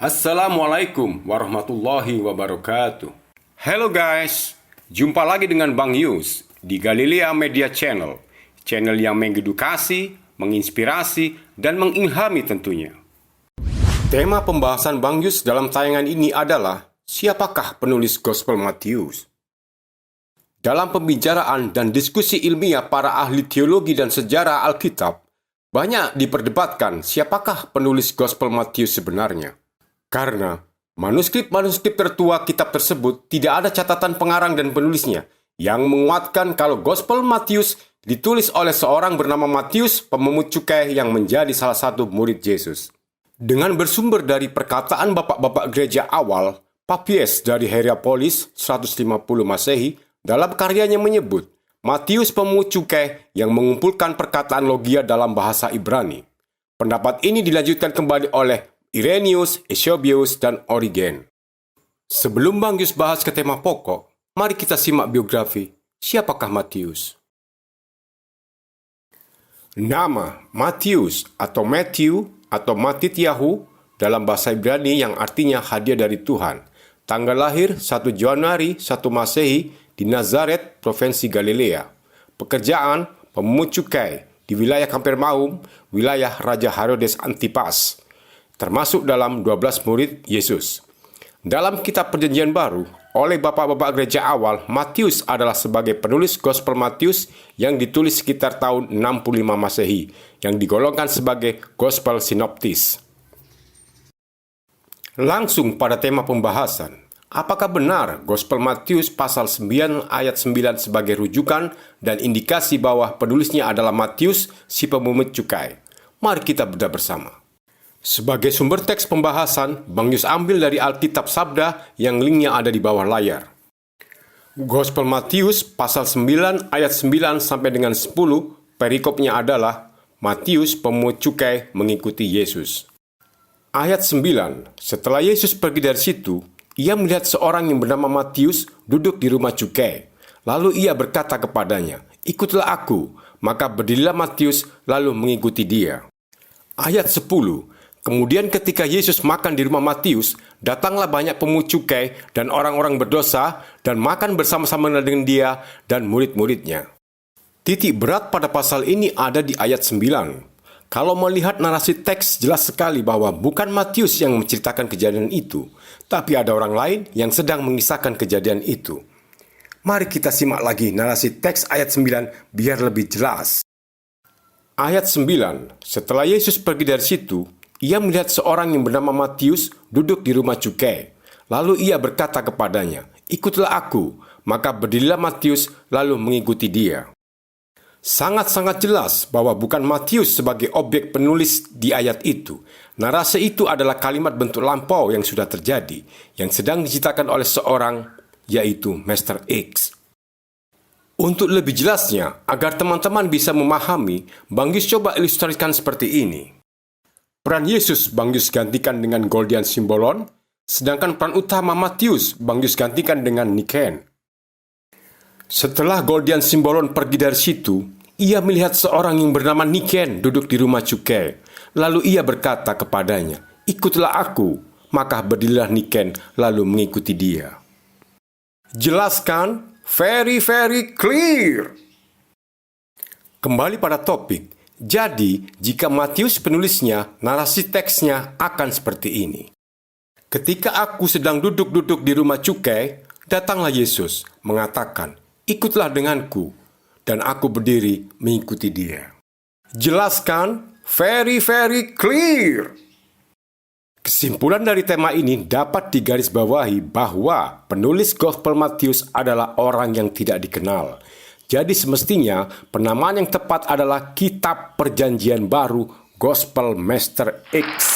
Assalamualaikum warahmatullahi wabarakatuh. Hello guys, jumpa lagi dengan Bang Yus di Galilea Media Channel. Channel yang mengedukasi, menginspirasi, dan mengilhami tentunya. Tema pembahasan Bang Yus dalam tayangan ini adalah siapakah penulis Gospel Matius? Dalam pembicaraan dan diskusi ilmiah para ahli teologi dan sejarah Alkitab, banyak diperdebatkan siapakah penulis Gospel Matius sebenarnya. Karena manuskrip-manuskrip tertua kitab tersebut tidak ada catatan pengarang dan penulisnya yang menguatkan kalau Gospel Matius ditulis oleh seorang bernama Matius, pemungut cukai yang menjadi salah satu murid Yesus. Dengan bersumber dari perkataan bapak-bapak gereja awal, Papias dari Hierapolis 150 Masehi dalam karyanya menyebut Matius pemungut cukai yang mengumpulkan perkataan logia dalam bahasa Ibrani. Pendapat ini dilanjutkan kembali oleh Irenaeus, Eusebius, dan Origen. Sebelum Bang Yus bahas ke tema pokok, mari kita simak biografi. Siapakah Matius? Nama Matius atau Matthew atau Matityahu dalam bahasa Ibrani yang artinya hadiah dari Tuhan. Tanggal lahir 1 Januari 1 Masehi di Nazaret, Provinsi Galilea. Pekerjaan pemungut cukai di wilayah Kapernaum, wilayah Raja Herodes Antipas, termasuk dalam 12 murid Yesus. Dalam kitab Perjanjian Baru, oleh bapak-bapak gereja awal, Matius adalah sebagai penulis Gospel Matius yang ditulis sekitar tahun 65 Masehi, yang digolongkan sebagai Gospel Sinoptis. Langsung pada tema pembahasan, apakah benar Gospel Matius pasal 9 ayat 9 sebagai rujukan dan indikasi bahwa penulisnya adalah Matius si pemungut cukai? Mari kita bedah bersama. Sebagai sumber teks pembahasan, Bang Yus ambil dari Alkitab Sabda yang linknya ada di bawah layar. Gospel Matius pasal 9 ayat 9 sampai dengan 10, perikopnya adalah Matius pemungut cukai mengikuti Yesus. Ayat 9, setelah Yesus pergi dari situ, ia melihat seorang yang bernama Matius duduk di rumah cukai. Lalu ia berkata kepadanya, "Ikutlah aku." Maka berdirilah Matius lalu mengikuti dia. Ayat 10, kemudian ketika Yesus makan di rumah Matius, datanglah banyak pemungut cukai dan orang-orang berdosa dan makan bersama-sama dengan dia dan murid-muridnya. Titik berat pada pasal ini ada di ayat 9. Kalau melihat narasi teks jelas sekali bahwa bukan Matius yang menceritakan kejadian itu, tapi ada orang lain yang sedang mengisahkan kejadian itu. Mari kita simak lagi narasi teks ayat 9 biar lebih jelas. Ayat 9, setelah Yesus pergi dari situ, ia melihat seorang yang bernama Matius duduk di rumah cukai. Lalu ia berkata kepadanya, "Ikutlah aku." Maka berdirilah Matius lalu mengikuti dia. Sangat-sangat jelas bahwa bukan Matius sebagai objek penulis di ayat itu. Narasi itu adalah kalimat bentuk lampau yang sudah terjadi, yang sedang diceritakan oleh seorang, yaitu Mr. X. Untuk lebih jelasnya, agar teman-teman bisa memahami, Bang Yus coba ilustrasikan seperti ini. Peran Yesus Bang Yus gantikan dengan Gordian Simbolon, sedangkan peran utama Matius Bang Yus gantikan dengan Niken. Setelah Gordian Simbolon pergi dari situ, ia melihat seorang yang bernama Niken duduk di rumah cukai. Lalu ia berkata kepadanya, "Ikutlah aku." Maka berdirilah Niken lalu mengikuti dia. Jelaskan, very clear. Kembali pada topik. Jadi, jika Matius penulisnya, narasi teksnya akan seperti ini. Ketika aku sedang duduk-duduk di rumah cukai, datanglah Yesus mengatakan, "Ikutlah denganku." Dan aku berdiri mengikuti dia. Jelaskan, very clear. Kesimpulan dari tema ini dapat digarisbawahi bahwa penulis Gospel Matius adalah orang yang tidak dikenal. Jadi semestinya penamaan yang tepat adalah Kitab Perjanjian Baru Gospel Mr. X.